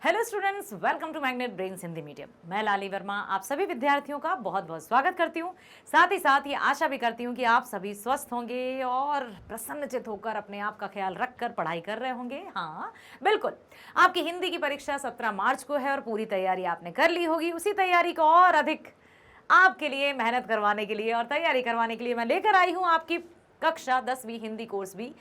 Hello students, welcome to magnet brains Hindi medium. मैं लाली वर्मा आप सभी विद्यार्थियों का बहुत बहुत स्वागत करती हूँ। साथ ही साथ ये आशा भी करती हूँ कि आप सभी स्वस्थ होंगे और प्रसन्नचित होकर अपने आप का ख्याल रखकर पढ़ाई कर रहे होंगे। हाँ बिल्कुल, आपकी हिंदी की परीक्षा 17 मार्च को है और पूरी तैयारी आपने कर ली होगी। उसी तैयारी को और अधिक आपके लिए मेहनत करवाने के लिए और तैयारी करवाने के लिए मैं लेकर आई हूँ आपकी कक्षा 10वीं हिंदी कोर्स भी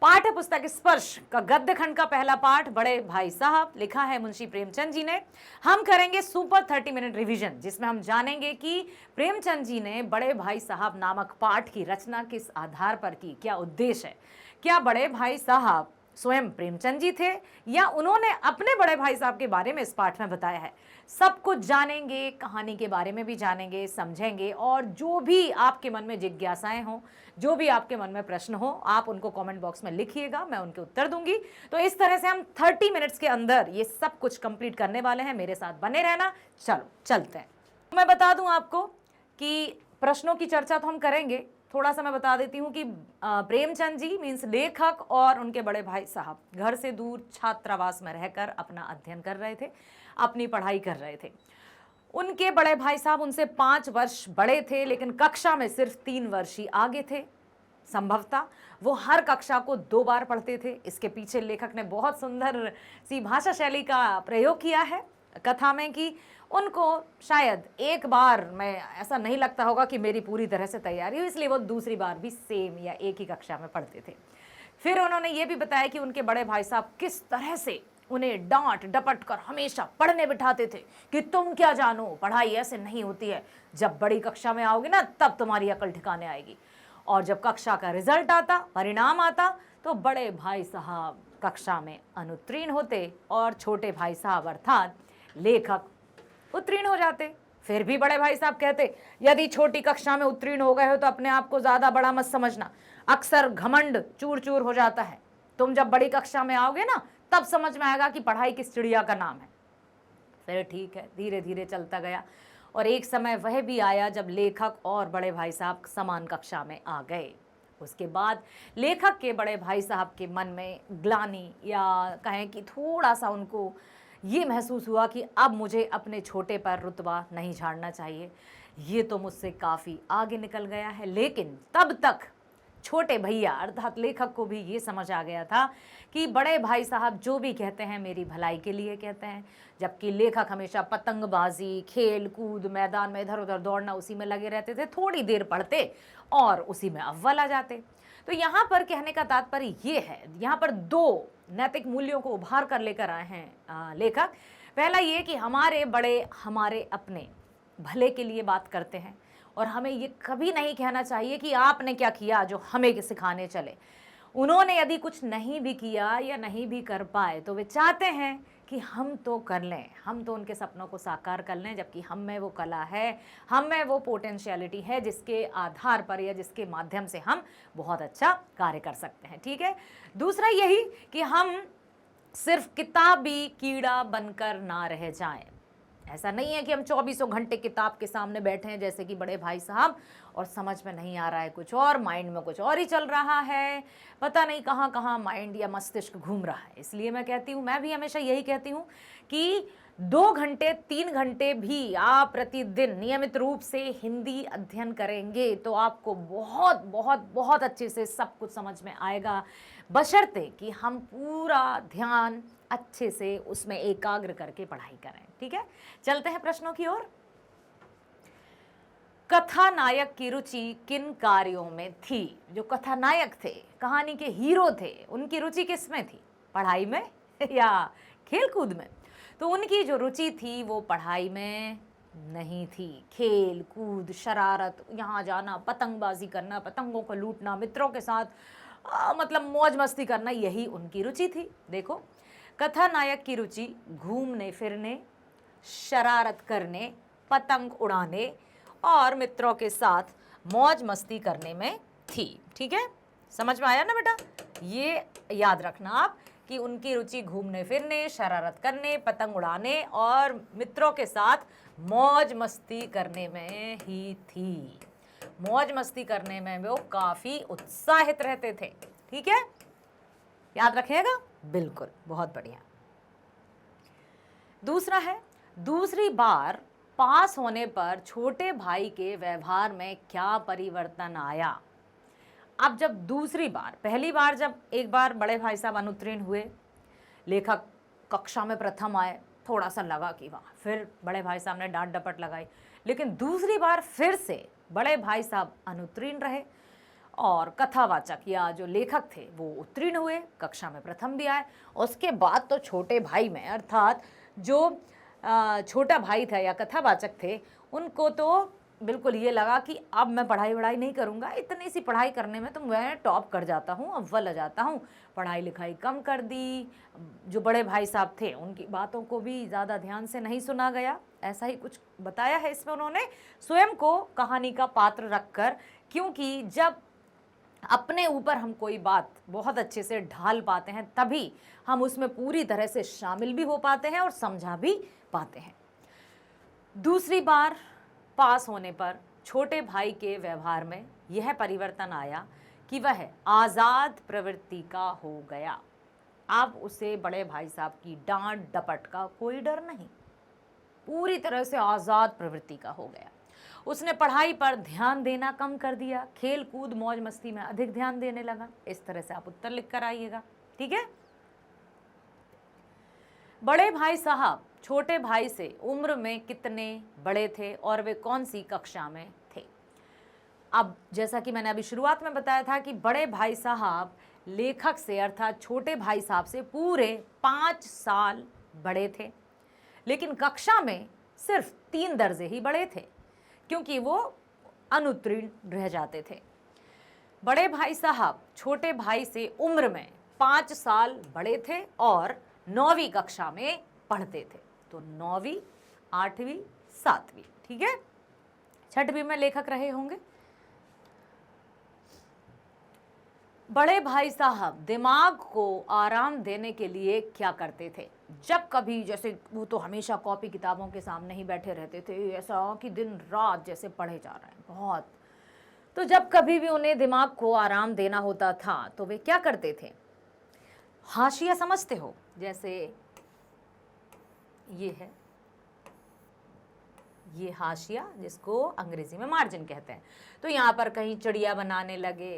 पाठ्य पुस्तक स्पर्श का गद्य खंड का पहला पाठ बड़े भाई साहब, लिखा है मुंशी प्रेमचंद जी ने। हम करेंगे सुपर 30 मिनट रिवीजन, जिसमें हम जानेंगे कि प्रेमचंद जी ने बड़े भाई साहब नामक पाठ की रचना किस आधार पर की, क्या उद्देश्य है, क्या बड़े भाई साहब स्वयं प्रेमचंद जी थे या उन्होंने अपने बड़े भाई साहब के बारे में इस पाठ में बताया है। सब कुछ जानेंगे, कहानी के बारे में भी जानेंगे, समझेंगे और जो भी आपके मन में जिज्ञासाएं हों, जो भी आपके मन में प्रश्न हो, आप उनको कमेंट बॉक्स में लिखिएगा, मैं उनके उत्तर दूंगी। तो इस तरह से हम 30 मिनट्स के अंदर ये सब कुछ कंप्लीट करने वाले हैं। मेरे साथ बने रहना। चलो चलते हैं। मैं बता दूं आपको कि प्रश्नों की चर्चा तो हम करेंगे। थोड़ा सा मैं बता देती हूँ कि प्रेमचंद जी मीन्स लेखक और उनके बड़े भाई साहब घर से दूर छात्रावास में रहकर अपना अध्ययन कर रहे थे, अपनी पढ़ाई कर रहे थे। उनके बड़े भाई साहब उनसे 5 वर्ष बड़े थे, लेकिन कक्षा में सिर्फ 3 वर्ष ही आगे थे। संभवतः वो हर कक्षा को 2 बार पढ़ते थे। इसके पीछे लेखक ने बहुत सुंदर सी भाषा शैली का प्रयोग किया है कथा में कि उनको शायद एक बार में ऐसा नहीं लगता होगा कि मेरी पूरी तरह से तैयारी हो, इसलिए वो दूसरी बार भी सेम या एक ही कक्षा में पढ़ते थे। फिर उन्होंने ये भी बताया कि उनके बड़े भाई साहब किस तरह से उन्हें डांट डपट कर हमेशा पढ़ने बिठाते थे कि तुम क्या जानो, पढ़ाई ऐसे नहीं होती है, जब बड़ी कक्षा में आओगे ना तब तुम्हारी अकल ठिकाने आएगी। और जब कक्षा का रिजल्ट आता, परिणाम आता, तो बड़े भाई साहब कक्षा में अनुत्तीर्ण होते और छोटे भाई साहब अर्थात लेखक उत्तीर्ण हो जाते। फिर भी बड़े भाई साहब कहते, यदि छोटी कक्षा में उत्तीर्ण हो गए हो तो अपने आप को ज्यादा बड़ा मत समझना, अक्सर घमंड चूर चूर हो जाता है। तुम जब बड़ी कक्षा में आओगे ना तब समझ में आएगा कि पढ़ाई किस चिड़िया का नाम है। फिर ठीक है, धीरे धीरे चलता गया और एक समय वह भी आया जब लेखक और बड़े भाई साहब समान कक्षा में आ गए। उसके बाद लेखक के बड़े भाई साहब के मन में ग्लानि या कहें कि थोड़ा सा उनको ये महसूस हुआ कि अब मुझे अपने छोटे पर रुतबा नहीं झाड़ना चाहिए, ये तो मुझसे काफ़ी आगे निकल गया है। लेकिन तब तक छोटे भैया अर्थात लेखक को भी ये समझ आ गया था कि बड़े भाई साहब जो भी कहते हैं मेरी भलाई के लिए कहते हैं। जबकि लेखक हमेशा पतंगबाजी, खेल कूद, मैदान में इधर उधर दौड़ना, उसी में लगे रहते थे। थोड़ी देर पढ़ते और उसी में अव्वल आ जाते। तो यहाँ पर कहने का तात्पर्य ये है, यहाँ पर 2 नैतिक मूल्यों को उभार कर लेकर आए हैं लेखक। पहला ये कि हमारे बड़े हमारे अपने भले के लिए बात करते हैं और हमें ये कभी नहीं कहना चाहिए कि आपने क्या किया जो हमें सिखाने चले। उन्होंने यदि कुछ नहीं भी किया या नहीं भी कर पाए तो वे चाहते हैं कि हम तो कर लें, हम तो उनके सपनों को साकार कर लें, जबकि हम में वो कला है, हम में वो पोटेंशियलिटी है जिसके आधार पर या जिसके माध्यम से हम बहुत अच्छा कार्य कर सकते हैं। ठीक है। दूसरा यही कि हम सिर्फ किताबी कीड़ा बनकर ना रह जाएं। ऐसा नहीं है कि हम 24 घंटे किताब के सामने बैठे हैं जैसे कि बड़े भाई साहब और समझ में नहीं आ रहा है कुछ और, माइंड में कुछ और ही चल रहा है, पता नहीं कहाँ कहाँ माइंड या मस्तिष्क घूम रहा है। इसलिए मैं कहती हूँ, मैं भी हमेशा यही कहती हूँ कि 2 घंटे 3 घंटे भी आप प्रतिदिन नियमित रूप से हिंदी अध्ययन करेंगे तो आपको बहुत बहुत बहुत अच्छे से सब कुछ समझ में आएगा, बशर्ते कि हम पूरा ध्यान अच्छे से उसमें एकाग्र करके पढ़ाई करें। ठीक है, चलते हैं प्रश्नों की ओर। कथानायक की रुचि किन कार्यों में थी? जो कथानायक थे, कहानी के हीरो थे, उनकी रुचि किस में थी? पढ़ाई में या खेलकूद में? तो उनकी जो रुचि थी वो पढ़ाई में नहीं थी। खेल कूद, शरारत, यहाँ जाना, पतंगबाजी करना, पतंगों को लूटना, मित्रों के साथ मतलब मौज मस्ती करना, यही उनकी रुचि थी। देखो, कथानायक की रुचि घूमने फिरने, शरारत करने, पतंग उड़ाने और मित्रों के साथ मौज मस्ती करने में थी। ठीक है, समझ में आया ना बेटा? ये याद रखना आप कि उनकी रुचि घूमने फिरने, शरारत करने, पतंग उड़ाने और मित्रों के साथ मौज मस्ती करने में ही थी। मौज मस्ती करने में वो काफ़ी उत्साहित रहते थे। ठीक है, याद रखिएगा। बिल्कुल, बहुत बढ़िया। दूसरा है, दूसरी बार पास होने पर छोटे भाई के व्यवहार में क्या परिवर्तन आया। अब जब दूसरी बार, पहली बार जब एक बार बड़े भाई साहब अनुत्तीर्ण हुए, लेखक कक्षा में प्रथम आए, थोड़ा सा लगा कि वाह, फिर बड़े भाई साहब ने डांट डपट लगाई। लेकिन दूसरी बार फिर से बड़े भाई साहब अनुत्तीर्ण रहे और कथावाचक या जो लेखक थे वो उत्तीर्ण हुए, कक्षा में प्रथम भी आए। उसके बाद तो छोटे भाई में, अर्थात जो छोटा भाई था या कथावाचक थे, उनको तो बिल्कुल ये लगा कि अब मैं पढ़ाई वढ़ाई नहीं करूँगा, इतनी सी पढ़ाई करने में तो मैं टॉप कर जाता हूँ, अव्वल आ जाता हूँ। पढ़ाई लिखाई कम कर दी। जो बड़े भाई साहब थे उनकी बातों को भी ज़्यादा ध्यान से नहीं सुना गया, ऐसा ही कुछ बताया है इसमें उन्होंने, स्वयं को कहानी का पात्र रखकर। क्योंकि जब अपने ऊपर हम कोई बात बहुत अच्छे से ढाल पाते हैं तभी हम उसमें पूरी तरह से शामिल भी हो पाते हैं और समझा भी पाते हैं। दूसरी बार पास होने पर छोटे भाई के व्यवहार में यह परिवर्तन आया कि वह आज़ाद प्रवृत्ति का हो गया। अब उसे बड़े भाई साहब की डांट डपट का कोई डर नहीं, पूरी तरह से आज़ाद प्रवृत्ति का हो गया। उसने पढ़ाई पर ध्यान देना कम कर दिया, खेल कूद मौज मस्ती में अधिक ध्यान देने लगा। इस तरह से आप उत्तर लिख कर आइएगा, ठीक है। बड़े भाई साहब छोटे भाई से उम्र में कितने बड़े थे और वे कौन सी कक्षा में थे। अब जैसा कि मैंने अभी शुरुआत में बताया था कि बड़े भाई साहब लेखक से अर्थात छोटे भाई साहब से पूरे 5 साल बड़े थे, लेकिन कक्षा में सिर्फ 3 दर्जे ही बड़े थे क्योंकि वो अनुत्तीर्ण रह जाते थे। बड़े भाई साहब छोटे भाई से उम्र में 5 साल बड़े थे और 9वीं कक्षा में पढ़ते थे। तो 9वीं, 8वीं, 7वीं, ठीक है। 6वीं में लेखक रहे होंगे। बड़े भाई साहब दिमाग को आराम देने के लिए क्या करते थे। जब कभी, जैसे वो तो हमेशा कॉपी किताबों के सामने ही बैठे रहते थे, ऐसा कि दिन रात जैसे पढ़े जा रहे हैं बहुत। तो जब कभी भी उन्हें दिमाग को आराम देना होता था तो वे क्या करते थे। हाशिया समझते हो, जैसे ये है, ये हाशिया जिसको अंग्रेजी में मार्जिन कहते हैं। तो यहाँ पर कहीं चिड़िया बनाने लगे,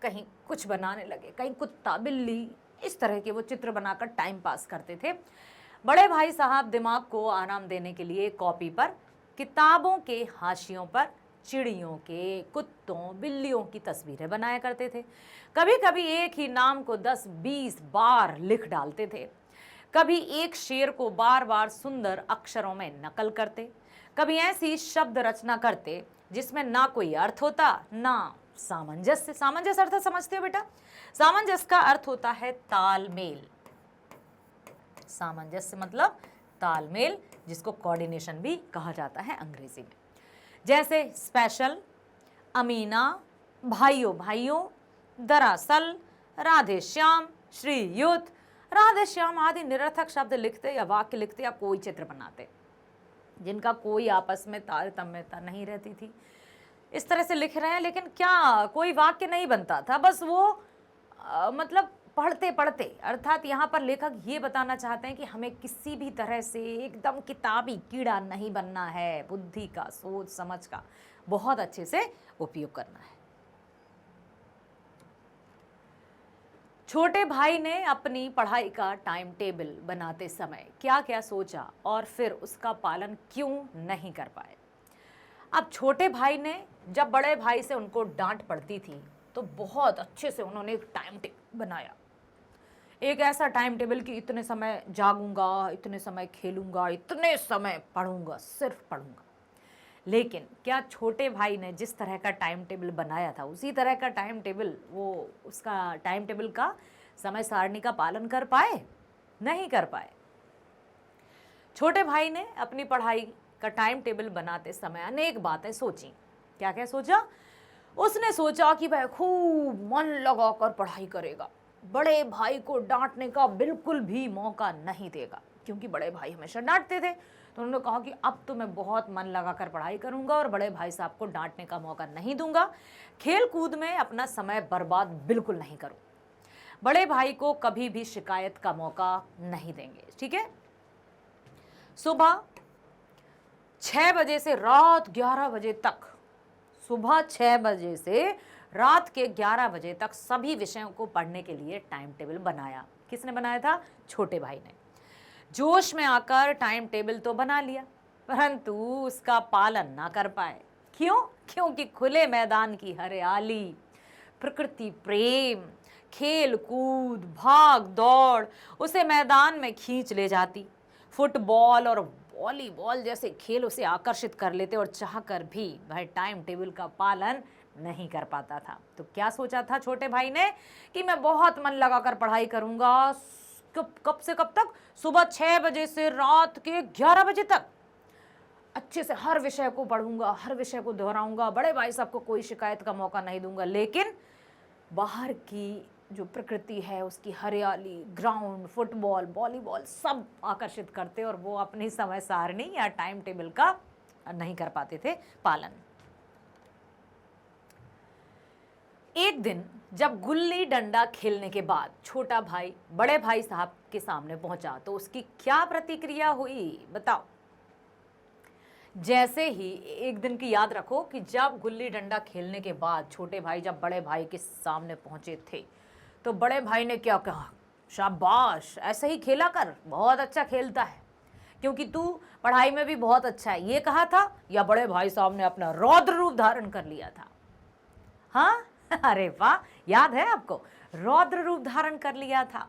कहीं कुछ बनाने लगे, कहीं कुत्ता बिल्ली, इस तरह के वो चित्र बनाकर टाइम पास करते थे। बड़े भाई साहब दिमाग को आराम देने के लिए कॉपी पर किताबों के हाशियों पर चिड़ियों के, कुत्तों, बिल्लियों की तस्वीरें बनाया करते थे। कभी कभी एक ही नाम को 10-20 बार लिख डालते थे। कभी एक शेर को बार बार सुंदर अक्षरों में नकल करते, कभी ऐसी शब्द रचना करते जिसमें ना कोई अर्थ होता ना सामंजस्य। सामंजस्य अर्थ समझते हो बेटा? सामंजस्य का अर्थ होता है तालमेल। सामंजस्य मतलब तालमेल, जिसको कोऑर्डिनेशन भी कहा जाता है अंग्रेजी में। जैसे स्पेशल, अमीना, भाइयों भाइयों, दरअसल, राधे श्याम, श्रीयुत, राधे श्याम आदि निरर्थक शब्द लिखते या वाक्य लिखते या कोई चित्र बनाते जिनका कोई आपस में तारतम्यता नहीं रहती थी। इस तरह से लिख रहे हैं लेकिन क्या कोई वाक्य नहीं बनता था, बस वो मतलब पढ़ते पढ़ते। अर्थात यहाँ पर लेखक ये बताना चाहते हैं कि हमें किसी भी तरह से एकदम किताबी कीड़ा नहीं बनना है, बुद्धि का, सोच समझ का बहुत अच्छे से उपयोग करना है। छोटे भाई ने अपनी पढ़ाई का टाइम टेबल बनाते समय क्या क्या सोचा और फिर उसका पालन क्यों नहीं कर पाए। अब छोटे भाई ने, जब बड़े भाई से उनको डांट पड़ती थी तो बहुत अच्छे से उन्होंने एक टाइम टेबल बनाया, एक ऐसा टाइम टेबल कि इतने समय जागूंगा, इतने समय खेलूंगा, इतने समय पढ़ूंगा, सिर्फ पढ़ूंगा। लेकिन क्या छोटे भाई ने जिस तरह का टाइम टेबल बनाया था उसी तरह का टाइम टेबल, वो उसका टाइम टेबल का समय सारणी का पालन कर पाए? नहीं कर पाए। छोटे भाई ने अपनी पढ़ाई का टाइम टेबल बनाते समय अनेक बातें सोची। क्या क्या सोचा? उसने सोचा कि वह खूब मन लगाकर पढ़ाई करेगा, बड़े भाई को डांटने का बिल्कुल भी मौका नहीं देगा, क्योंकि बड़े भाई हमेशा डांटते थे। तो उन्होंने कहा कि अब तो मैं बहुत मन लगाकर पढ़ाई करूंगा और बड़े भाई साहब को डांटने का मौका नहीं दूंगा, खेल कूद में अपना समय बर्बाद बिल्कुल नहीं करूं, बड़े भाई को कभी भी शिकायत का मौका नहीं देंगे। ठीक है, सुबह 6 बजे से रात 11 बजे तक, सुबह 6 बजे से रात के 11 बजे तक सभी विषयों को पढ़ने के लिए टाइम टेबल बनाया। किसने बनाया था? छोटे भाई ने। जोश में आकर टाइम टेबल तो बना लिया, परंतु उसका पालन ना कर पाए। क्यों? क्योंकि खुले मैदान की हरियाली, प्रकृति प्रेम, खेल कूद, भाग दौड़ उसे मैदान में खींच ले जाती। फुटबॉल और वॉलीबॉल जैसे खेल उसे आकर्षित कर लेते और चाहकर भी वह टाइम टेबल का पालन नहीं कर पाता था। तो क्या सोचा था छोटे भाई ने कि मैं बहुत मन लगाकर पढ़ाई करूंगा। कब से कब तक? सुबह 6 बजे से रात के 11 बजे तक अच्छे से हर विषय को पढ़ूंगा, हर विषय को दोहराऊंगा, बड़े भाई साहब को कोई शिकायत का मौका नहीं दूंगा। लेकिन बाहर की जो प्रकृति है, उसकी हरियाली, ग्राउंड, फुटबॉल, वॉलीबॉल सब आकर्षित करते और वो अपनी समय सारणी या टाइम टेबल का नहीं कर पाते थे पालन। एक दिन जब गुल्ली डंडा खेलने के बाद छोटा भाई बड़े भाई साहब के सामने पहुंचा तो उसकी क्या प्रतिक्रिया हुई बताओ। जैसे ही एक दिन की याद रखो कि जब गुल्ली डंडा खेलने के बाद छोटे भाई जब बड़े भाई के सामने पहुंचे थे तो बड़े भाई ने क्या कहा? शाबाश, ऐसे ही खेला कर, बहुत अच्छा खेलता है, क्योंकि तू पढ़ाई में भी बहुत अच्छा है, ये कहा था? या बड़े भाई साहब ने अपना रौद्र रूप धारण कर लिया था? हाँ, अरे वाह, याद है आपको? रौद्र रूप धारण कर लिया था।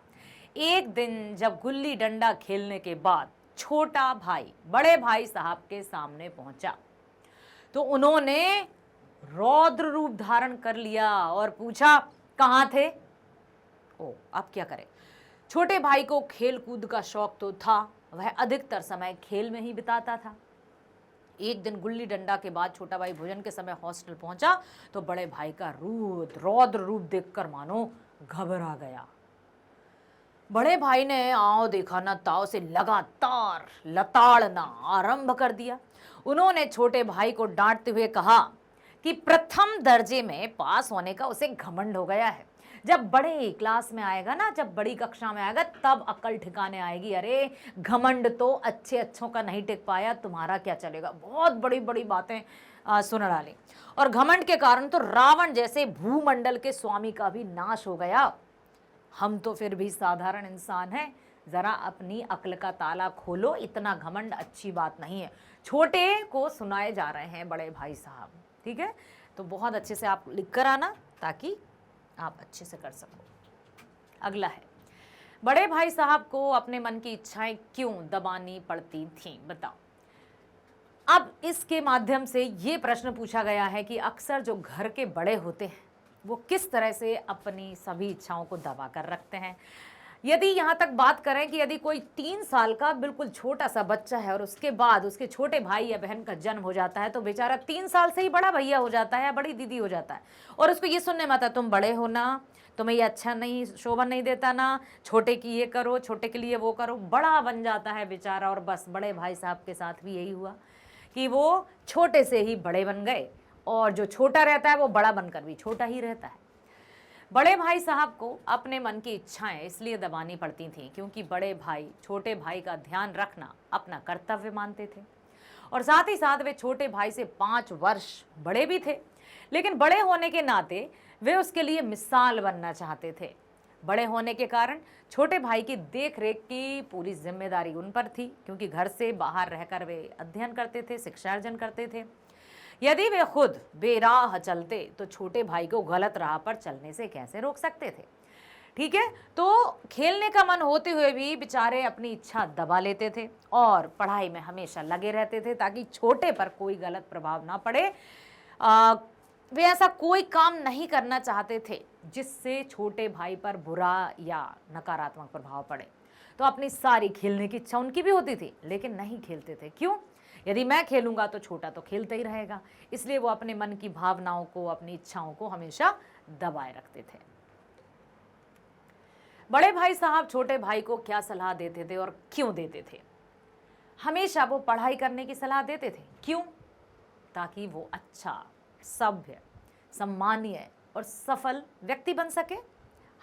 एक दिन जब गुल्ली डंडा खेलने के बाद छोटा भाई बड़े भाई साहब के सामने पहुंचा तो उन्होंने रौद्र रूप धारण कर लिया और पूछा, कहाँ थे? ओ, अब क्या करें? छोटे भाई को खेल कूद का शौक तो था, वह अधिकतर समय खेल में ही बिताता था। एक दिन गुल्ली डंडा के बाद छोटा भाई भोजन के समय हॉस्टल पहुंचा तो बड़े भाई का रौद्र रूप देखकर मानो घबरा गया। बड़े भाई ने आओ देखा ना ताव से लगातार लताड़ना आरंभ कर दिया। उन्होंने छोटे भाई को डांटते हुए कहा कि प्रथम दर्जे में पास होने का उसे घमंड हो गया है। जब बड़े क्लास में आएगा ना, जब बड़ी कक्षा में आएगा तब अकल ठिकाने आएगी। अरे घमंड तो अच्छों का नहीं टिक पाया, तुम्हारा क्या चलेगा? बहुत बड़ी बड़ी बातें सुन डाली और घमंड के कारण तो रावण जैसे भूमंडल के स्वामी का भी नाश हो गया। हम तो फिर भी साधारण इंसान हैं, जरा अपनी अक्ल का ताला खोलो, इतना घमंड अच्छी बात नहीं है। छोटे को सुनाए जा रहे हैं बड़े भाई साहब, ठीक है? तो बहुत अच्छे से आप लिख कर आना ताकि आप अच्छे से कर सको। अगला है, बड़े भाई साहब को अपने मन की इच्छाएं क्यों दबानी पड़ती थीं बताओ। अब इसके माध्यम से ये प्रश्न पूछा गया है कि अक्सर जो घर के बड़े होते हैं वो किस तरह से अपनी सभी इच्छाओं को दबा कर रखते हैं। यदि यहाँ तक बात करें कि यदि कोई 3 साल का बिल्कुल छोटा सा बच्चा है और उसके बाद उसके छोटे भाई या बहन का जन्म हो जाता है तो बेचारा 3 साल से ही बड़ा भैया हो जाता है या बड़ी दीदी हो जाता है और उसको ये सुनने में आता है, तुम बड़े हो ना, तुम्हें ये अच्छा नहीं, शोभा नहीं देता ना, छोटे की ये करो, छोटे के लिए वो करो। बड़ा बन जाता है बेचारा। और बस बड़े भाई साहब के साथ भी यही हुआ कि वो छोटे से ही बड़े बन गए और जो छोटा रहता है वो बड़ा बनकर भी छोटा ही रहता है। बड़े भाई साहब को अपने मन की इच्छाएं इसलिए दबानी पड़ती थीं क्योंकि बड़े भाई छोटे भाई का ध्यान रखना अपना कर्तव्य मानते थे और साथ ही साथ वे छोटे भाई से 5 वर्ष बड़े भी थे, लेकिन बड़े होने के नाते वे उसके लिए मिसाल बनना चाहते थे। बड़े होने के कारण छोटे भाई की देख रेख की पूरी जिम्मेदारी उन पर थी क्योंकि घर से बाहर रहकर वे अध्ययन करते थे, शिक्षा अर्जन करते थे। यदि वे खुद बेराह चलते तो छोटे भाई को गलत राह पर चलने से कैसे रोक सकते थे? ठीक है, तो खेलने का मन होते हुए भी बेचारे अपनी इच्छा दबा लेते थे और पढ़ाई में हमेशा लगे रहते थे ताकि छोटे पर कोई गलत प्रभाव ना पड़े। वे ऐसा कोई काम नहीं करना चाहते थे जिससे छोटे भाई पर बुरा या नकारात्मक प्रभाव पड़े। तो अपनी सारी खेलने की इच्छा उनकी भी होती थी लेकिन नहीं खेलते थे। क्यों? यदि मैं खेलूंगा तो छोटा तो खेलता ही रहेगा, इसलिए वो अपने मन की भावनाओं को, अपनी इच्छाओं को हमेशा दबाए रखते थे। बड़े भाई साहब छोटे भाई को क्या सलाह देते थे और क्यों देते थे? हमेशा वो पढ़ाई करने की सलाह देते थे। क्यों? ताकि वो अच्छा, सभ्य, सम्मानीय और सफल व्यक्ति बन सके।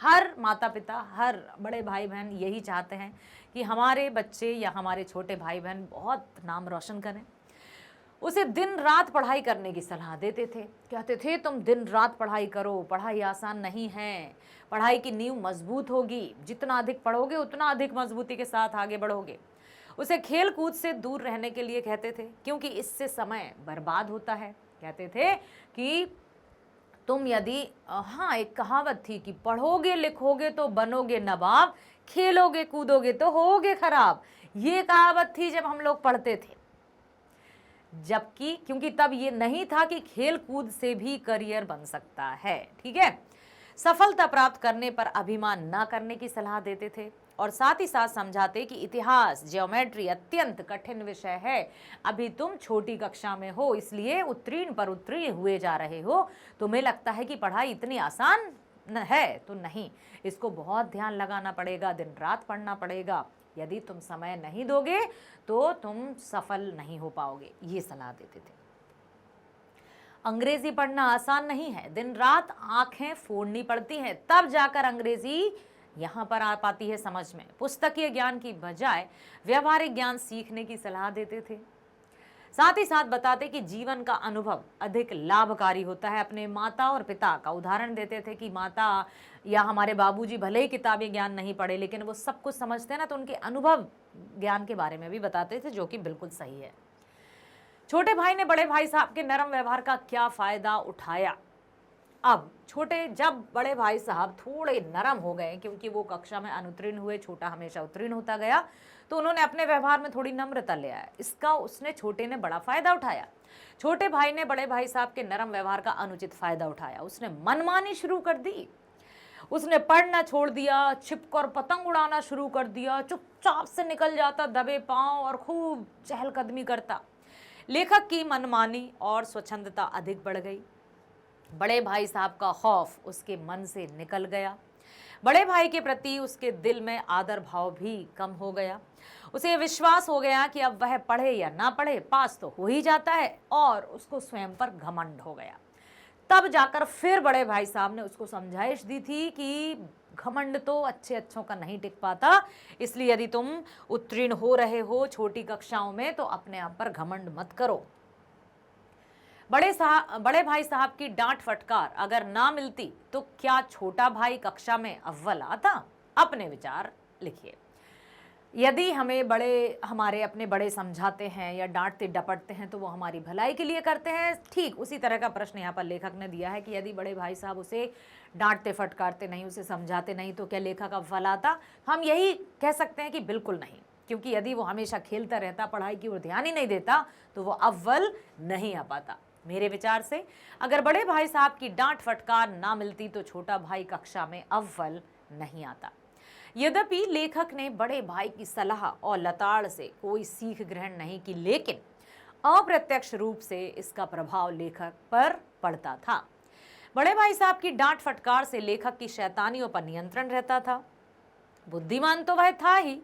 हर माता पिता, हर बड़े भाई बहन यही चाहते हैं कि हमारे बच्चे या हमारे छोटे भाई बहन बहुत नाम रोशन करें। उसे दिन रात पढ़ाई करने की सलाह देते थे, कहते थे तुम दिन रात पढ़ाई करो, पढ़ाई आसान नहीं है, पढ़ाई की नींव मजबूत होगी, जितना अधिक पढ़ोगे उतना अधिक मजबूती के साथ आगे बढ़ोगे। उसे खेल कूद से दूर रहने के लिए कहते थे, क्योंकि इससे समय बर्बाद होता है। कहते थे कि तुम यदि हाँ, एक कहावत थी कि पढ़ोगे लिखोगे तो बनोगे नवाब, खेलोगे कूदोगे तो होगे खराब। ये कहावत थी जब हम लोग पढ़ते थे, जबकि क्योंकि तब ये नहीं था कि खेल कूद से भी करियर बन सकता है। ठीक है, सफलता प्राप्त करने पर अभिमान न करने की सलाह देते थे और साथ ही साथ समझाते कि इतिहास, ज्योमेट्री अत्यंत कठिन विषय है, अभी तुम छोटी कक्षा में हो, इसलिए उत्तीर्ण पर उत्तीर्ण हुए जा रहे हो, तुम्हें लगता है कि पढ़ाई इतनी आसान है तो नहीं, इसको बहुत ध्यान लगाना पड़ेगा, दिन रात पढ़ना पड़ेगा, यदि तुम समय नहीं दोगे तो तुम सफल नहीं हो पाओगे, ये सलाह देते थे। अंग्रेजी पढ़ना आसान नहीं है, दिन रात आंखें फोड़नी पड़ती हैं, तब जाकर अंग्रेजी यहाँ पर आ पाती है समझ में। पुस्तकीय ज्ञान की बजाय व्यवहारिक ज्ञान सीखने की सलाह देते थे। साथ ही साथ बताते कि जीवन का अनुभव अधिक लाभकारी होता है। अपने माता और पिता का उदाहरण देते थे कि माता या हमारे बाबूजी भले ही किताबी ज्ञान नहीं पढ़े, लेकिन वो सब कुछ समझते हैं ना, तो उनके अनुभव ज्ञान के बारे में भी बताते थे, जो कि बिल्कुल सही है। छोटे भाई ने बड़े भाई साहब के नरम व्यवहार का क्या फायदा उठाया। अब जब बड़े भाई साहब थोड़े नरम हो गए, क्योंकि वो कक्षा में अनुत्तीर्ण हुए, छोटा हमेशा उत्तीर्ण होता गया, तो उन्होंने अपने व्यवहार में थोड़ी नम्रता ले आया। इसका उसने छोटे ने बड़ा फायदा उठाया। छोटे भाई ने बड़े भाई साहब के नरम व्यवहार का अनुचित फायदा उठाया। उसने मनमानी शुरू कर दी, उसने पढ़ना छोड़ दिया, छिपकर पतंग उड़ाना शुरू कर दिया, चुपचाप से निकल जाता दबे पांव और खूब चहलकदमी करता। लेखक की मनमानी और स्वच्छंदता अधिक बढ़ गई। बड़े भाई साहब का खौफ उसके मन से निकल गया। बड़े भाई के प्रति उसके दिल में आदर भाव भी कम हो गया। उसे विश्वास हो गया कि अब वह पढ़े या ना पढ़े पास तो हो ही जाता है, और उसको स्वयं पर घमंड हो गया। तब जाकर फिर बड़े भाई साहब ने उसको समझाइश दी थी कि घमंड तो अच्छों का नहीं टिक पाता, इसलिए यदि तुम उत्तीर्ण हो रहे हो छोटी कक्षाओं में तो अपने आप पर घमंड मत करो। बड़े भाई साहब की डांट फटकार अगर ना मिलती तो क्या छोटा भाई कक्षा में अव्वल आता? अपने विचार लिखिए। यदि हमारे अपने बड़े समझाते हैं या डांटते डपटते हैं तो वो हमारी भलाई के लिए करते हैं। ठीक उसी तरह का प्रश्न यहाँ पर लेखक ने दिया है कि यदि बड़े भाई साहब उसे डांटते फटकारते नहीं, उसे समझाते नहीं, तो क्या लेखक अव्वल आता? हम यही कह सकते हैं कि बिल्कुल नहीं, क्योंकि यदि वो हमेशा खेलता रहता, पढ़ाई की ओर ध्यान ही नहीं देता, तो वो अव्वल नहीं आ पाता। मेरे विचार से अगर बड़े भाई साहब की डांट फटकार ना मिलती तो छोटा भाई कक्षा में अव्वल नहीं आता। यद्यपि लेखक ने बड़े भाई की सलाह और लताड़ से कोई सीख ग्रहण नहीं की, लेकिन अप्रत्यक्ष रूप से इसका प्रभाव लेखक पर पड़ता था। बड़े भाई साहब की डांट फटकार से लेखक की शैतानियों पर नियंत्रण रहता था। बुद्धिमान तो वह था ही,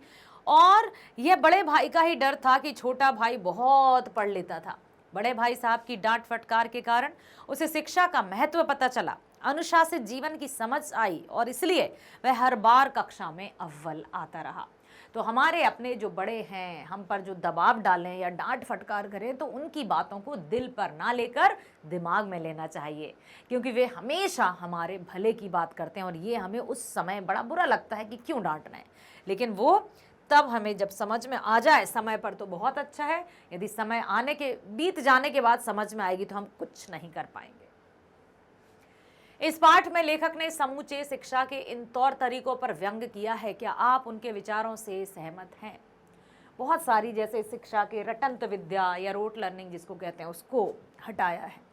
और यह बड़े भाई का ही डर था कि छोटा भाई बहुत पढ़ लेता था। बड़े भाई साहब की डांट फटकार के कारण उसे शिक्षा का महत्व पता चला, अनुशासित जीवन की समझ आई, और इसलिए वह हर बार कक्षा में अव्वल आता रहा। तो हमारे अपने जो बड़े हैं, हम पर जो दबाव डालें या डांट फटकार करें, तो उनकी बातों को दिल पर ना लेकर दिमाग में लेना चाहिए, क्योंकि वे हमेशा हमारे भले की बात करते हैं। और ये हमें उस समय बड़ा बुरा लगता है कि क्यों डांट रहे हैं, लेकिन वो तब हमें जब समझ में आ जाए समय पर तो बहुत अच्छा है, यदि समय बीत जाने के बाद समझ में आएगी तो हम कुछ नहीं कर पाएंगे। इस पाठ में लेखक ने समूचे शिक्षा के इन तौर तरीकों पर व्यंग किया है। क्या आप उनके विचारों से सहमत हैं? बहुत सारी, जैसे शिक्षा के रटंत विद्या या रोट लर्निंग जिसको कहते हैं, उसको हटाया है।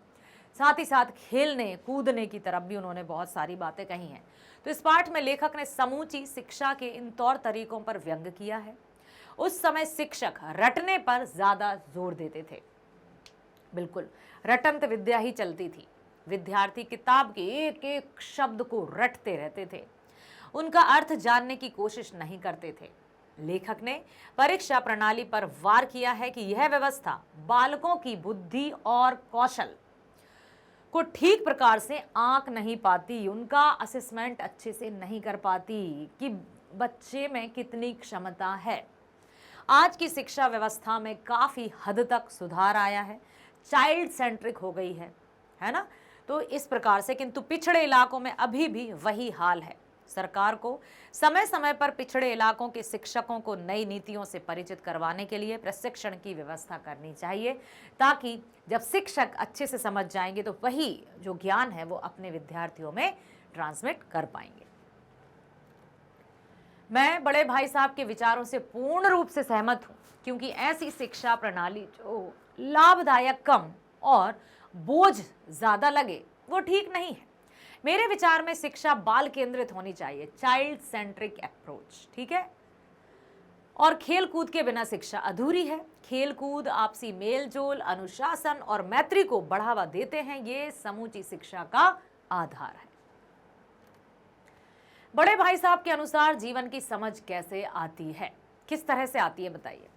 साथ ही साथ खेलने कूदने की तरफ भी उन्होंने बहुत सारी बातें कही हैं। तो इस पाठ में लेखक ने समूची शिक्षा के इन तौर तरीकों पर व्यंग किया है। उस समय शिक्षक रटने पर ज्यादा जोर देते थे। बिल्कुल रटंत विद्या ही चलती थी। विद्यार्थी किताब के एक एक शब्द को रटते रहते थे, उनका अर्थ जानने की कोशिश नहीं करते थे। लेखक ने परीक्षा प्रणाली पर वार किया है कि यह व्यवस्था बालकों की बुद्धि और कौशल को ठीक प्रकार से आंक नहीं पाती, उनका असेसमेंट अच्छे से नहीं कर पाती कि बच्चे में कितनी क्षमता है। आज की शिक्षा व्यवस्था में काफ़ी हद तक सुधार आया है, चाइल्ड सेंट्रिक हो गई है ना। तो इस प्रकार से, किंतु पिछड़े इलाकों में अभी भी वही हाल है। सरकार को समय समय पर पिछड़े इलाकों के शिक्षकों को नई नीतियों से परिचित करवाने के लिए प्रशिक्षण की व्यवस्था करनी चाहिए, ताकि जब शिक्षक अच्छे से समझ जाएंगे तो वही जो ज्ञान है वो अपने विद्यार्थियों में ट्रांसमिट कर पाएंगे। मैं बड़े भाई साहब के विचारों से पूर्ण रूप से सहमत हूं, क्योंकि ऐसी शिक्षा प्रणाली जो लाभदायक कम और बोझ ज्यादा लगे वो ठीक नहीं है। मेरे विचार में शिक्षा बाल केंद्रित होनी चाहिए, चाइल्ड सेंट्रिक अप्रोच, ठीक है। और खेल कूद के बिना शिक्षा अधूरी है। खेल कूद आपसी मेल जोल, अनुशासन और मैत्री को बढ़ावा देते हैं, ये समूची शिक्षा का आधार है। बड़े भाई साहब के अनुसार जीवन की समझ कैसे आती है, किस तरह से आती है बताइए।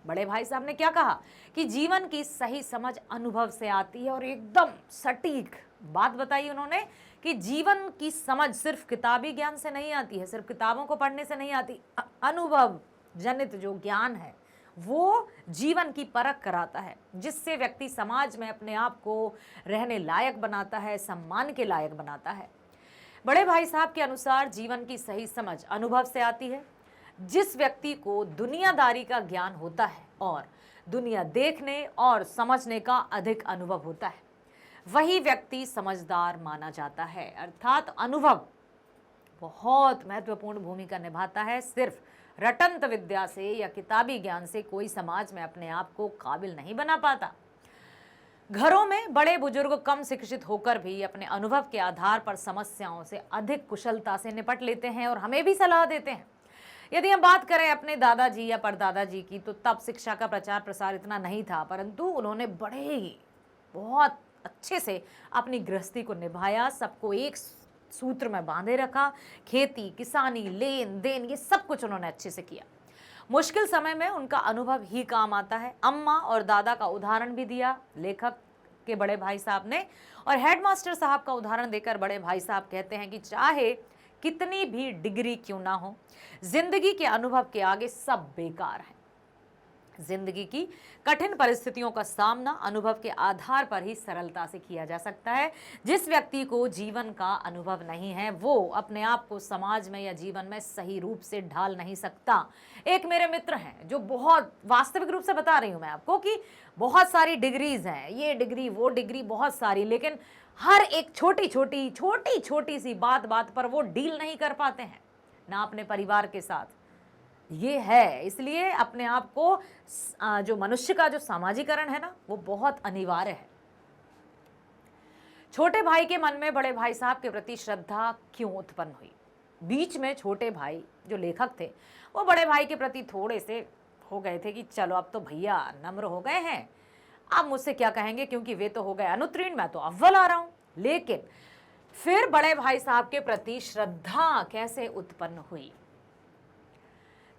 बड़े भाई साहब ने क्या कहा कि जीवन की सही समझ अनुभव से आती है, और एकदम सटीक बात बताई उन्होंने कि जीवन की समझ सिर्फ किताबी ज्ञान से नहीं आती है, सिर्फ किताबों को पढ़ने से नहीं आती। अनुभव जनित जो ज्ञान है वो जीवन की परख कराता है, जिससे व्यक्ति समाज में अपने आप को रहने लायक बनाता है, सम्मान के लायक बनाता है। बड़े भाई साहब के अनुसार जीवन की सही समझ अनुभव से आती है। जिस व्यक्ति को दुनियादारी का ज्ञान होता है और दुनिया देखने और समझने का अधिक अनुभव होता है, वही व्यक्ति समझदार माना जाता है। अर्थात अनुभव बहुत महत्वपूर्ण भूमिका निभाता है। सिर्फ रटंत विद्या से या किताबी ज्ञान से कोई समाज में अपने आप को काबिल नहीं बना पाता। घरों में बड़े बुजुर्ग कम शिक्षित होकर भी अपने अनुभव के आधार पर समस्याओं से अधिक कुशलता से निपट लेते हैं और हमें भी सलाह देते हैं। यदि हम बात करें अपने दादाजी या परदादाजी की, तो तब शिक्षा का प्रचार प्रसार इतना नहीं था, परंतु उन्होंने बड़े ही बहुत अच्छे से अपनी गृहस्थी को निभाया, सबको एक सूत्र में बांधे रखा। खेती, किसानी, लेन देन, ये सब कुछ उन्होंने अच्छे से किया। मुश्किल समय में उनका अनुभव ही काम आता है। अम्मा और दादा का उदाहरण भी दिया लेखक के बड़े भाई साहब ने, और हेडमास्टर साहब का उदाहरण देकर बड़े भाई साहब कहते हैं कि चाहे कितनी भी डिग्री क्यों ना हो, जिंदगी के अनुभव के आगे सब बेकार है। जिंदगी की कठिन परिस्थितियों का सामना अनुभव के आधार पर ही सरलता से किया जा सकता है। जिस व्यक्ति को जीवन का अनुभव नहीं है, वो अपने आप को समाज में या जीवन में सही रूप से ढाल नहीं सकता। एक मेरे मित्र हैं जो बहुत वास्तविक रूप से बता रही हूं मैं आपको कि बहुत सारी डिग्रीज हैं, ये डिग्री वो डिग्री बहुत सारी, लेकिन हर एक छोटी छोटी सी बात पर वो डील नहीं कर पाते हैं, ना अपने परिवार के साथ। ये है, इसलिए अपने आप को जो मनुष्य का जो सामाजिकरण है ना, वो बहुत अनिवार्य है। छोटे भाई के मन में बड़े भाई साहब के प्रति श्रद्धा क्यों उत्पन्न हुई? बीच में छोटे भाई जो लेखक थे, वो बड़े भाई के प्रति थोड़े से हो गए थे कि चलो अब तो भैया नम्र हो गए हैं, अब मुझसे क्या कहेंगे, क्योंकि वे तो हो गए अनुत्तीर्ण, मैं तो अव्वल आ रहा हूं। लेकिन फिर बड़े भाई साहब के प्रति श्रद्धा कैसे उत्पन्न हुई?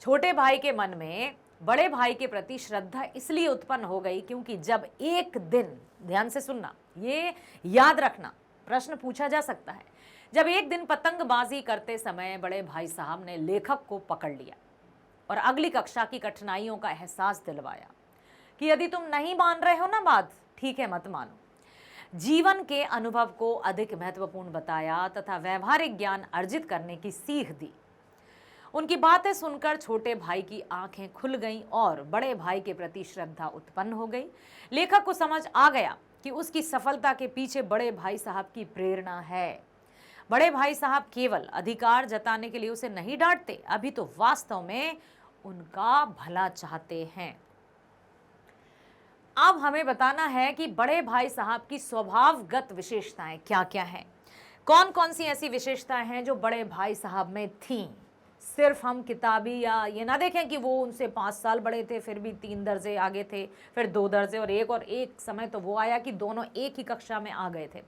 छोटे भाई के मन में बड़े भाई के प्रति श्रद्धा इसलिए उत्पन्न हो गई क्योंकि जब एक दिन, ध्यान से सुनना, ये याद रखना, प्रश्न पूछा जा सकता है, जब एक दिन पतंगबाजी करते समय बड़े भाई साहब ने लेखक को पकड़ लिया और अगली कक्षा की कठिनाइयों का एहसास दिलवाया कि यदि तुम नहीं मान रहे हो ना बात, ठीक है मत मानो। जीवन के अनुभव को अधिक महत्वपूर्ण बताया तथा व्यवहारिक ज्ञान अर्जित करने की सीख दी। उनकी बातें सुनकर छोटे भाई की आंखें खुल गईं और बड़े भाई के प्रति श्रद्धा उत्पन्न हो गई। लेखक को समझ आ गया कि उसकी सफलता के पीछे बड़े भाई साहब की प्रेरणा है। बड़े भाई साहब केवल अधिकार जताने के लिए उसे नहीं डांटते, अभी तो वास्तव में उनका भला चाहते हैं। अब हमें बताना है कि बड़े भाई साहब की स्वभावगत विशेषताएं क्या क्या हैं, कौन कौन सी ऐसी विशेषताएं हैं जो बड़े भाई साहब में थीं। सिर्फ हम किताबी या ये ना देखें कि वो उनसे 5 साल बड़े थे, फिर भी 3 दर्जे आगे थे, फिर 2 दर्जे और एक समय तो वो आया कि दोनों एक ही कक्षा में आ गए थे।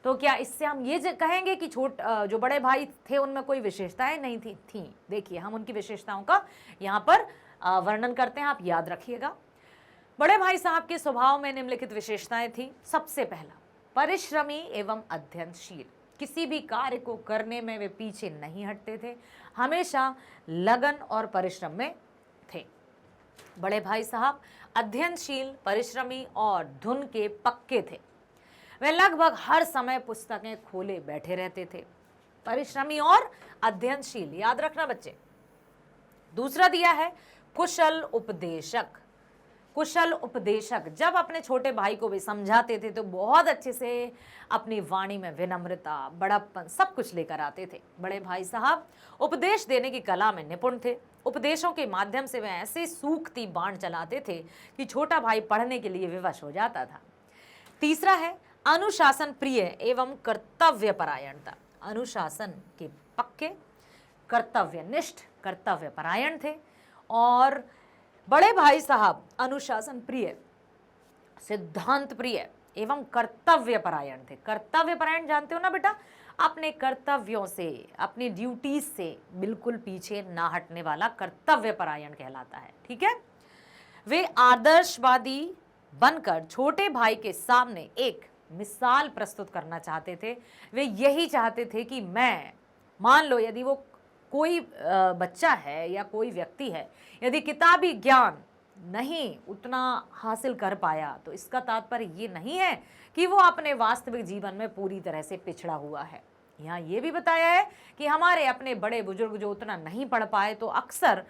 तो क्या इससे हम ये कहेंगे कि जो बड़े भाई थे उनमें कोई विशेषताएं नहीं थी? देखिए, हम उनकी विशेषताओं का यहाँ पर वर्णन करते हैं, आप याद रखिएगा। बड़े भाई साहब के स्वभाव में निम्नलिखित विशेषताएं थी। सबसे पहला, परिश्रमी एवं अध्ययनशील, किसी भी कार्य को करने में वे पीछे नहीं हटते थे, हमेशा लगन और परिश्रम में थे। बड़े भाई साहब अध्ययनशील, परिश्रमी और धुन के पक्के थे। वे लगभग हर समय पुस्तकें खोले बैठे रहते थे। परिश्रमी और अध्ययनशील, याद रखना बच्चे। दूसरा दिया है कुशल उपदेशक। कुशल उपदेशक, जब अपने छोटे भाई को वे समझाते थे तो बहुत अच्छे से अपनी वाणी में विनम्रता, बड़प्पन सब कुछ लेकर आते थे। बड़े भाई साहब उपदेश देने की कला में निपुण थे। उपदेशों के माध्यम से वे ऐसे सूखती बाण चलाते थे कि छोटा भाई पढ़ने के लिए विवश हो जाता था। तीसरा है अनुशासन प्रिय एवं कर्तव्य परायणता। अनुशासन के पक्के, कर्तव्यनिष्ठ, कर्तव्य परायण थे। और बड़े भाई साहब अनुशासन प्रिय, सिद्धांत प्रिय एवं कर्तव्य परायण थे। कर्तव्य परायण जानते हो ना बेटा, अपने कर्तव्यों से, अपनी ड्यूटीज से बिल्कुल पीछे ना हटने वाला कर्तव्य परायण कहलाता है। ठीक है। वे आदर्शवादी बनकर छोटे भाई के सामने एक मिसाल प्रस्तुत करना चाहते थे। वे यही चाहते थे कि मैं, मान लो यदि वो कोई बच्चा है या कोई व्यक्ति है, यदि किताबी ज्ञान नहीं उतना हासिल कर पाया तो इसका तात्पर्य ये नहीं है कि वो अपने वास्तविक जीवन में पूरी तरह से पिछड़ा हुआ है। यहाँ ये भी बताया है कि हमारे अपने बड़े बुजुर्ग जो उतना नहीं पढ़ पाए तो अक्सर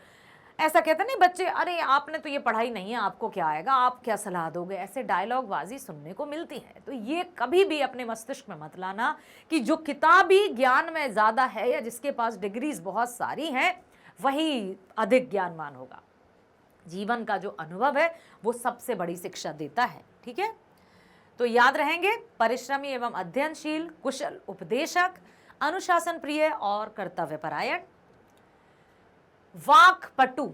ऐसा कहते नहीं बच्चे, अरे आपने तो ये पढ़ाई नहीं है, आपको क्या आएगा, आप क्या सलाह दोगे, ऐसे डायलॉग बाजी सुनने को मिलती है। तो ये कभी भी अपने मस्तिष्क में मत लाना कि जो किताबी ज्ञान में ज़्यादा है या जिसके पास डिग्रीज बहुत सारी हैं वही अधिक ज्ञानवान होगा। जीवन का जो अनुभव है वो सबसे बड़ी शिक्षा देता है। ठीक है। तो याद रहेंगे, परिश्रमी एवं अध्ययनशील, कुशल उपदेशक, अनुशासन प्रिय और कर्तव्य परायण। वाक्पटु,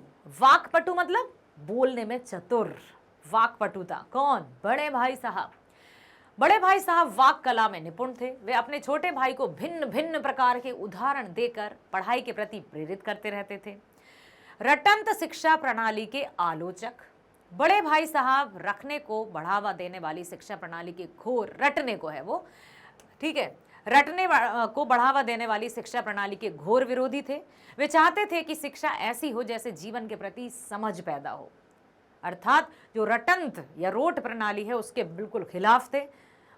वाक्पटु मतलब बोलने में चतुर, वाक्पटुता। कौन? बड़े भाई साहब। बड़े भाई साहब वाक कला में निपुण थे। वे अपने छोटे भाई को भिन्न भिन्न प्रकार के उदाहरण देकर पढ़ाई के प्रति प्रेरित करते रहते थे। रटंत शिक्षा प्रणाली के आलोचक। बड़े भाई साहब रखने को बढ़ावा देने वाली शिक्षा प्रणाली के घोर, रटने को है वो, ठीक है, रटने को बढ़ावा देने वाली शिक्षा प्रणाली के घोर विरोधी थे। वे चाहते थे कि शिक्षा ऐसी हो जैसे जीवन के प्रति समझ पैदा हो, अर्थात जो रटंत या रोट प्रणाली है उसके बिल्कुल खिलाफ थे।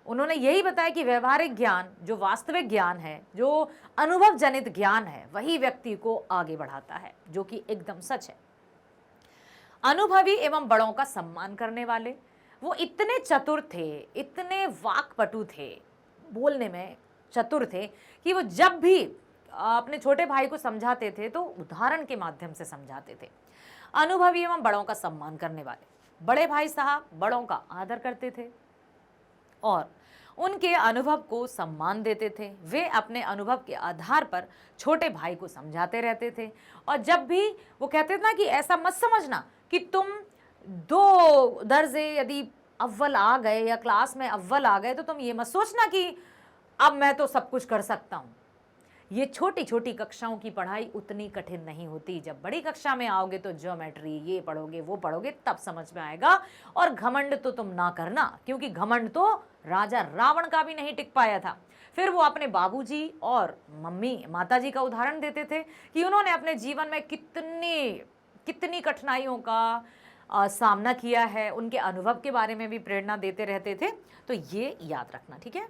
उन्होंने यही बताया कि व्यवहारिक ज्ञान, जो वास्तविक ज्ञान है, जो अनुभव जनित ज्ञान है, वही व्यक्ति को आगे बढ़ाता है, जो कि एकदम सच है। अनुभवी एवं बड़ों का सम्मान करने वाले, वो इतने चतुर थे, इतने वाक्पटु थे, बोलने में चतुर थे कि वो जब भी अपने छोटे भाई को समझाते थे तो उदाहरण के माध्यम से समझाते थे। अनुभवी एवं बड़ों का सम्मान करने वाले, बड़े भाई साहब बड़ों का आदर करते थे और उनके अनुभव को सम्मान देते थे। वे अपने अनुभव के आधार पर छोटे भाई को समझाते रहते थे। और जब भी वो कहते थे ना कि ऐसा मत समझना कि तुम 2 दर्जे यदि अव्वल आ गए या क्लास में अव्वल आ गए तो तुम ये मत सोचना कि अब मैं तो सब कुछ कर सकता हूँ। ये छोटी छोटी कक्षाओं की पढ़ाई उतनी कठिन नहीं होती। जब बड़ी कक्षा में आओगे तो ज्योमेट्री ये पढ़ोगे वो पढ़ोगे तब समझ में आएगा। और घमंड तो तुम ना करना, क्योंकि घमंड तो राजा रावण का भी नहीं टिक पाया था। फिर वो अपने बाबूजी और माताजी का उदाहरण देते थे कि उन्होंने अपने जीवन में कितनी कठिनाइयों का सामना किया है। उनके अनुभव के बारे में भी प्रेरणा देते रहते थे। तो ये याद रखना, ठीक है।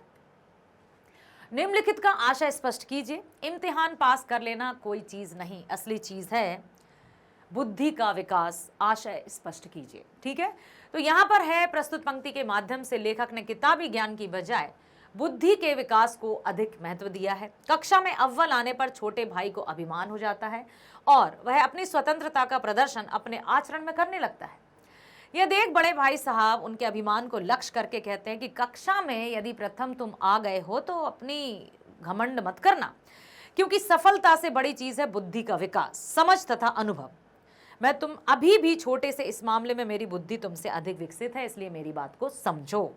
निम्नलिखित का आशय स्पष्ट कीजिए। इम्तिहान पास कर लेना कोई चीज नहीं, असली चीज है बुद्धि का विकास। आशय स्पष्ट कीजिए, ठीक है। तो यहाँ पर है, प्रस्तुत पंक्ति के माध्यम से लेखक ने किताबी ज्ञान की बजाय बुद्धि के विकास को अधिक महत्व दिया है। कक्षा में अव्वल आने पर छोटे भाई को अभिमान हो जाता है और वह अपनी स्वतंत्रता का प्रदर्शन अपने आचरण में करने लगता है। यह देख बड़े भाई साहब उनके अभिमान को लक्ष्य करके कहते हैं कि कक्षा में यदि प्रथम तुम आ गए हो तो अपनी घमंड मत करना, क्योंकि सफलता से बड़ी चीज है बुद्धि का विकास, समझ तथा अनुभव। मैं तुम अभी भी छोटे से, इस मामले में मेरी बुद्धि तुमसे अधिक विकसित है, इसलिए मेरी बात को समझो।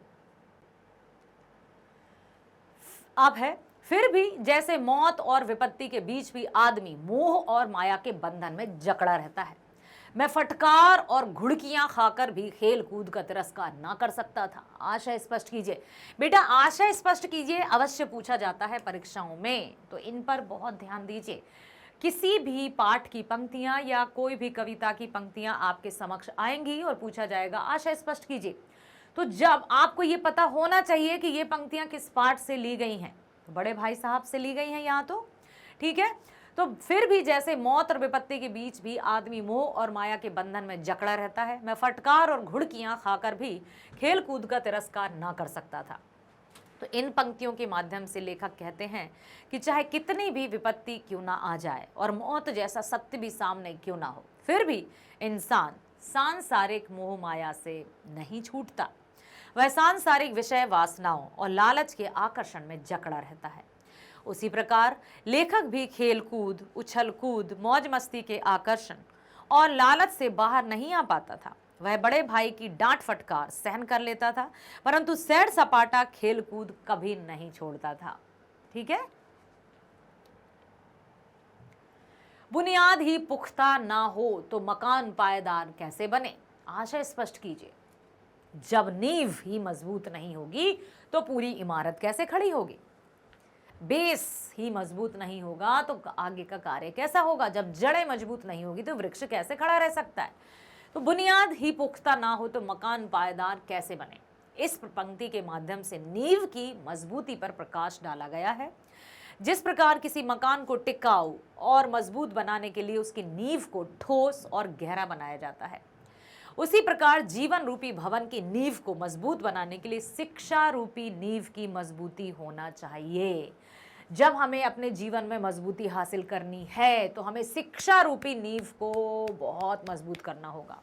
अब है, फिर भी जैसे मौत और विपत्ति के बीच भी आदमी मोह और माया के बंधन में जकड़ा रहता है, मैं फटकार और घुड़कियां खाकर भी खेल कूद का तिरस्कार ना कर सकता था। आशय स्पष्ट कीजिए बेटा, आशय स्पष्ट कीजिए, अवश्य पूछा जाता है परीक्षाओं में, तो इन पर बहुत ध्यान दीजिए। किसी भी पाठ की पंक्तियां या कोई भी कविता की पंक्तियां आपके समक्ष आएंगी और पूछा जाएगा आशय स्पष्ट कीजिए, तो जब आपको ये पता होना चाहिए कि ये पंक्तियां किस पाठ से ली गई हैं, तो बड़े भाई साहब से ली गई हैं यहाँ, तो ठीक है। तो फिर भी जैसे मौत और विपत्ति के बीच भी आदमी मोह और माया के बंधन में जकड़ा रहता है, मैं फटकार और घुड़कियां खाकर भी खेल कूद का तिरस्कार ना कर सकता था। तो इन पंक्तियों के माध्यम से लेखक कहते हैं कि चाहे कितनी भी विपत्ति क्यों ना आ जाए और मौत जैसा सत्य भी सामने क्यों ना हो, फिर भी इंसान सांसारिक मोह माया से नहीं छूटता। वह सांसारिक विषय वासनाओं और लालच के आकर्षण में जकड़ा रहता है। उसी प्रकार लेखक भी खेल कूद, उछल कूद, मौज मस्ती के आकर्षण और लालच से बाहर नहीं आ पाता था। वह बड़े भाई की डांट फटकार सहन कर लेता था, परंतु सैर सपाटा खेल कूद कभी नहीं छोड़ता था। ठीक है। बुनियाद ही पुख्ता ना हो तो मकान पायदार कैसे बने? आशय स्पष्ट कीजिए। जब नींव ही मजबूत नहीं होगी तो पूरी इमारत कैसे खड़ी होगी? बेस ही मजबूत नहीं होगा तो आगे का कार्य कैसा होगा? जब जड़ें मजबूत नहीं होगी तो वृक्ष कैसे खड़ा रह सकता है? तो बुनियाद ही पुख्ता ना हो तो मकान पायदार कैसे बने? इस पंक्ति के माध्यम से नींव की मजबूती पर प्रकाश डाला गया है। जिस प्रकार किसी मकान को टिकाऊ और मजबूत बनाने के लिए उसकी नींव को ठोस और गहरा बनाया जाता है, उसी प्रकार जीवन रूपी भवन की नींव को मजबूत बनाने के लिए शिक्षा रूपी नींव की मजबूती होना चाहिए। जब हमें अपने जीवन में मजबूती हासिल करनी है तो हमें शिक्षा रूपी नींव को बहुत मजबूत करना होगा।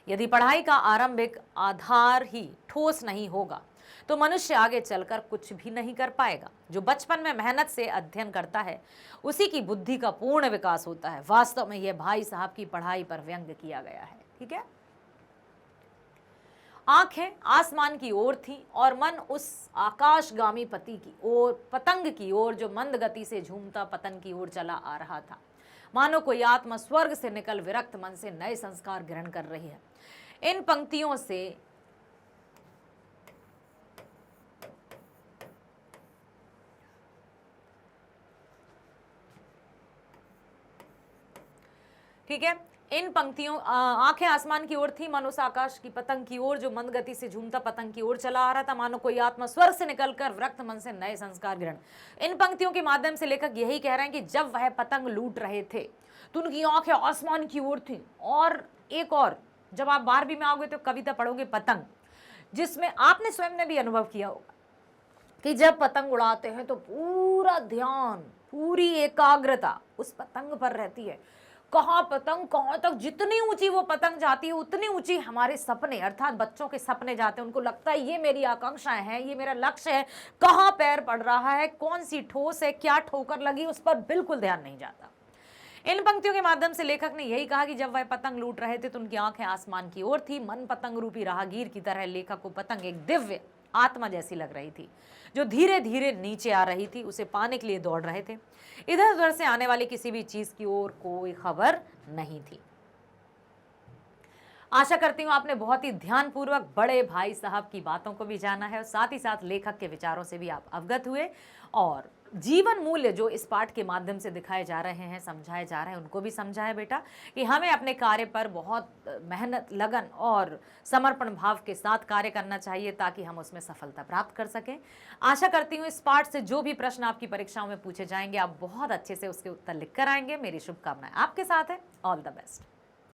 यदि पढ़ाई का आरंभिक आधार ही ठोस नहीं होगा तो मनुष्य आगे चलकर कुछ भी नहीं कर पाएगा। जो बचपन में मेहनत से अध्ययन करता है उसी की बुद्धि का पूर्ण विकास होता है। वास्तव में यह भाई साहब की पढ़ाई पर व्यंग्य किया गया है। ठीक है। आंखें आसमान की ओर थी और मन उस आकाशगामी पतंग की ओर जो मंद गति से झूमता पतन की ओर चला आ रहा था। मानो कोई आत्मा स्वर्ग से निकल विरक्त मन से नए संस्कार ग्रहण कर रही है। इन पंक्तियों से ठीक है, इन पंक्तियों आंखें आसमान की ओर थी, मन उस आकाश की पतंग की ओर जो मंद गति से झूमता पतंग की ओर चला आ रहा था। मानो कोई आत्मा स्वर्ग से निकलकर विरक्त मन से नए संस्कार ग्रहण। इन पंक्तियों के माध्यम से लेखक यही कह रहे हैं कि जब वह पतंग लूट रहे थे तो उनकी आंखें आसमान की ओर थी। और एक और, जब आप 12वीं में आओगे तो कविता पढ़ोगे पतंग, जिसमें आपने स्वयं ने भी अनुभव किया होगा कि जब पतंग उड़ाते हैं तो पूरा ध्यान, पूरी एकाग्रता उस पतंग पर रहती है। कहाँ पतंग कहाँ तक, जितनी ऊंची वो पतंग जाती है उतनी ऊंची हमारे सपने अर्थात बच्चों के सपने जाते हैं। उनको लगता है ये मेरी आकांक्षाएं हैं, ये मेरा लक्ष्य है। कहाँ पैर पड़ रहा है, कौन सी ठोस है, क्या ठोकर लगी, उस पर बिल्कुल ध्यान नहीं जाता। इन पंक्तियों के माध्यम से लेखक ने यही कहा कि जब वह पतंग लूट रहे थे तो उनकी आंखें आसमान की ओर थी। मन पतंग रूपी राहगीर की तरह लेखक को पतंग एक दिव्य आत्मा जैसी लग रही थी जो धीरे धीरे नीचे आ रही थी। उसे पाने के लिए दौड़ रहे थे। इधर उधर से आने वाली किसी भी चीज की ओर कोई खबर नहीं थी। आशा करती हूँ आपने बहुत ही ध्यानपूर्वक बड़े भाई साहब की बातों को भी जाना है और साथ ही साथ लेखक के विचारों से भी आप अवगत हुए और जीवन मूल्य जो इस पाठ के माध्यम से दिखाए जा रहे हैं, समझाए जा रहे हैं, उनको भी समझा है बेटा कि हमें अपने कार्य पर बहुत मेहनत, लगन और समर्पण भाव के साथ कार्य करना चाहिए ताकि हम उसमें सफलता प्राप्त कर सकें। आशा करती हूँ इस पाठ से जो भी प्रश्न आपकी परीक्षाओं में पूछे जाएंगे आप बहुत अच्छे से उसके उत्तर लिख कर आएंगे। मेरी शुभकामनाएं आपके साथ है। All the best.